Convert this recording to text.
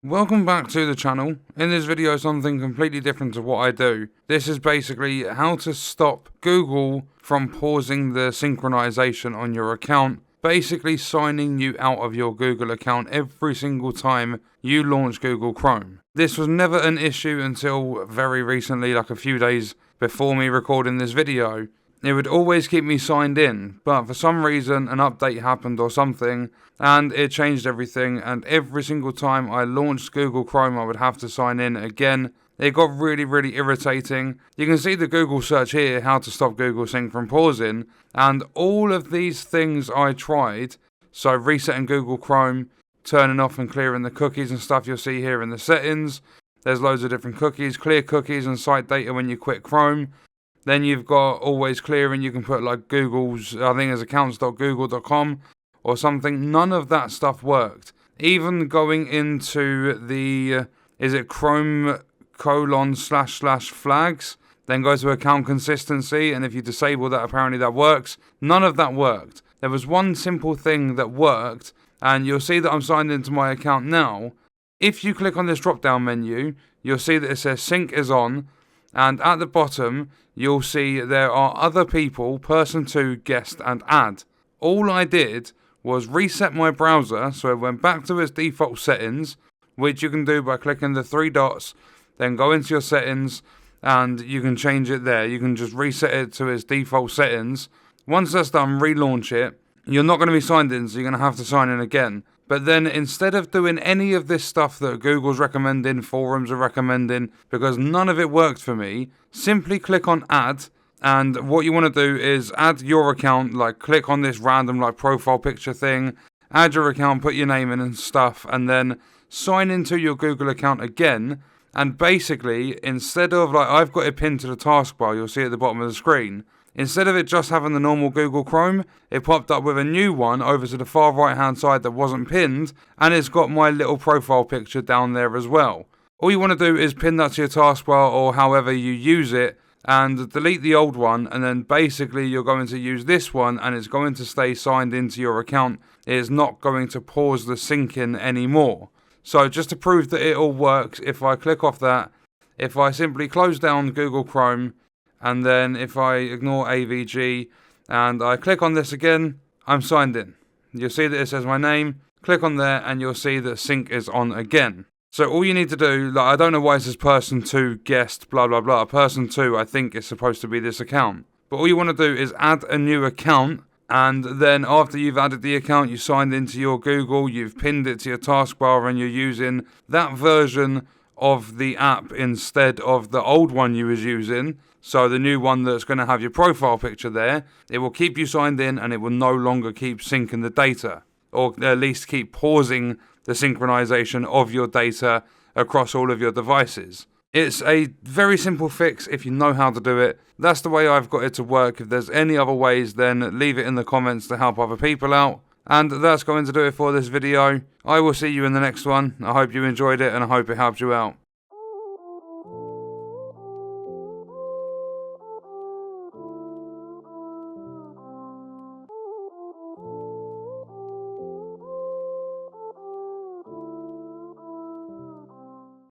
Welcome back to the channel. In this video, something completely different to what I do. This is basically how to stop Google from pausing the synchronization on your account, basically signing you out of your Google account every single time you launch Google Chrome. This was never an issue until very recently, like a few days before me recording this video. It would always keep me signed in, but for some reason an update happened or something, and it changed everything, and every single time I launched Google Chrome I would have to sign in again. It got really irritating. You can see the Google search here, how to stop Google Sync from pausing, and all of these things I tried, so resetting Google Chrome, turning off and clearing the cookies and stuff you'll see here in the settings. There's loads of different cookies, clear cookies and site data when you quit Chrome. Then you've got always clear, and you can put like Google's, I think it's accounts.google.com or something. None of that stuff worked. Even going into the, is it Chrome //flags? Then go to account consistency, and if you disable that, apparently that works. None of that worked. There was one simple thing that worked, and you'll see that I'm signed into my account now. If you click on this drop down menu, you'll see that it says sync is on. And at the bottom, you'll see there are other people, person 2, guest, and add. All I did was reset my browser, so it went back to its default settings, which you can do by clicking the three dots, then go into your settings, and you can change it there. You can just reset it to its default settings. Once that's done, relaunch it. You're not going to be signed in, so you're going to have to sign in again. But then instead of doing any of this stuff that Google's recommending, forums are recommending, because none of it worked for me, simply click on add. And what you want to do is add your account, like click on this random like profile picture thing, add your account, put your name in and stuff, and then sign into your Google account again. And basically, instead of like, I've got it pinned to the taskbar, you'll see at the bottom of the screen. Instead of it just having the normal Google Chrome, it popped up with a new one over to the far right hand side that wasn't pinned, and it's got my little profile picture down there as well. All you want to do is pin that to your taskbar or however you use it, and delete the old one, and then basically you're going to use this one and it's going to stay signed into your account. It is not going to pause the syncing anymore. So just to prove that it all works, if I click off that, if I simply close down Google Chrome, and then if I ignore AVG and I click on this again, I'm signed in. You'll see that it says my name. Click on there and you'll see that sync is on again. So all you need to do, like I don't know why it says person 2, guest, blah blah blah. Person 2 I think is supposed to be this account. But all you want to do is add a new account, and then after you've added the account, you signed into your Google, you've pinned it to your taskbar, and you're using that version of the app instead of the old one you was using. So the new one that's going to have your profile picture there, it will keep you signed in and it will no longer keep syncing the data, or at least keep pausing the synchronization of your data across all of your devices. It's a very simple fix if you know how to do it. That's the way I've got it to work. If there's any other ways, then leave it in the comments to help other people out. And that's going to do it for this video. I will see you in the next one. I hope you enjoyed it and I hope it helped you out.